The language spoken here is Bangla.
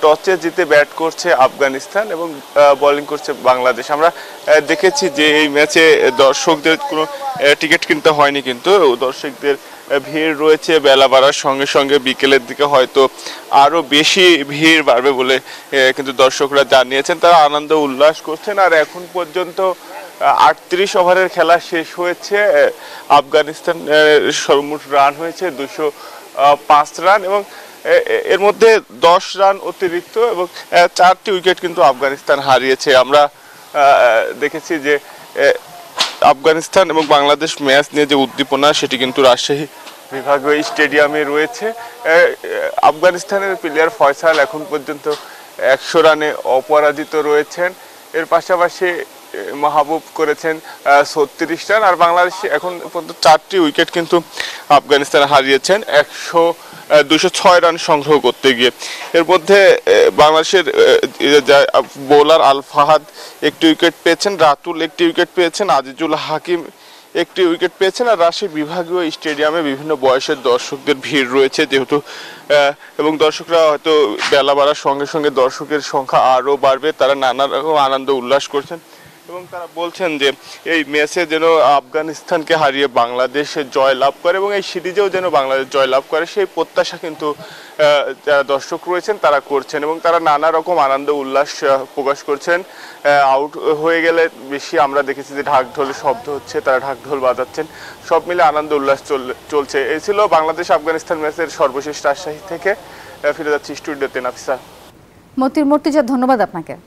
টসে জিতে ব্যাট করছে আফগানিস্তান এবং বোলিং করছে বাংলাদেশ। আমরা দেখেছি যে এই ম্যাচে দর্শকদের কোনো টিকিট কিনতে হয়নি, কিন্তু দর্শকদের ভিড় রয়েছে। বেলা বাড়ার সঙ্গে সঙ্গে বিকেলের দিকে হয়তো আরও বেশি ভিড় বাড়বে বলে কিন্তু দর্শকরা জানিয়েছেন। তারা আনন্দ উল্লাস করছেন। আর এখন পর্যন্ত 38 ওভারের খেলা শেষ হয়েছে। আফগানিস্তান সর্বমোট রান হয়েছে 205 রান এবং এর মধ্যে 10 রান অতিরিক্ত এবং 4টি উইকেট কিন্তু আফগানিস্তান হারিয়েছে। আমরা দেখেছি যে আফগানিস্তান এবং বাংলাদেশ ম্যাচ নিয়ে যে উদ্দীপনা সেটি কিন্তু রাজশাহী বিভাগীয় স্টেডিয়ামে রয়েছে। আফগানিস্তানের প্লেয়ার ফয়সাল এখন পর্যন্ত 100 রানে অপরাজিত রয়েছেন। এর পাশাপাশি মাহবুব করেছেন 36 রান। আর বাংলাদেশ এখন পর্যন্ত 4টি উইকেট কিন্তু আফগানিস্তান হারিয়েছেন 206 রান সংগ্রহ করতে গিয়ে। এর মধ্যে বাংলাদেশের বোলার আল ফাহাদ একটি উইকেট পেয়েছেন, রাতুল একটি উইকেট পেয়েছেন, আজিজুল হাকিম একটি উইকেট পেয়েছেন। আর রাজশাহী বিভাগীয় স্টেডিয়ামে বিভিন্ন বয়সের দর্শকদের ভিড় রয়েছে যেহেতু, এবং দর্শকরা হয়তো বেলা বাড়ার সঙ্গে সঙ্গে দর্শকের সংখ্যা আরও বাড়বে। তারা নানা রকম আনন্দ উল্লাস করছেন এবং তারা বলছেন যে এই ম্যাচে যেন আফগানিস্তানকে হারিয়ে বাংলাদেশ জয় লাভ করে এবং এই সিরিজেও যেন বাংলাদেশ জয় লাভ করে সেই প্রত্যাশা কিন্তু যারা দর্শক রয়েছেন তারা করছেন এবং তারা নানা রকম আনন্দ উল্লাস প্রকাশ করছেন। আউট হয়ে গেলে বেশি আমরা দেখেছি যে ঢাক ঢোলের শব্দ হচ্ছে, তারা ঢাক ঢোল বাজাচ্ছেন। সব মিলে আনন্দ উল্লাস চলছে। এই ছিল বাংলাদেশ আফগানিস্তান ম্যাচের সর্বশেষ। রাজশাহী থেকে ফিরে যাচ্ছি স্টুডিওতে। নাফিসা। মর্তুজা, ধন্যবাদ আপনাকে।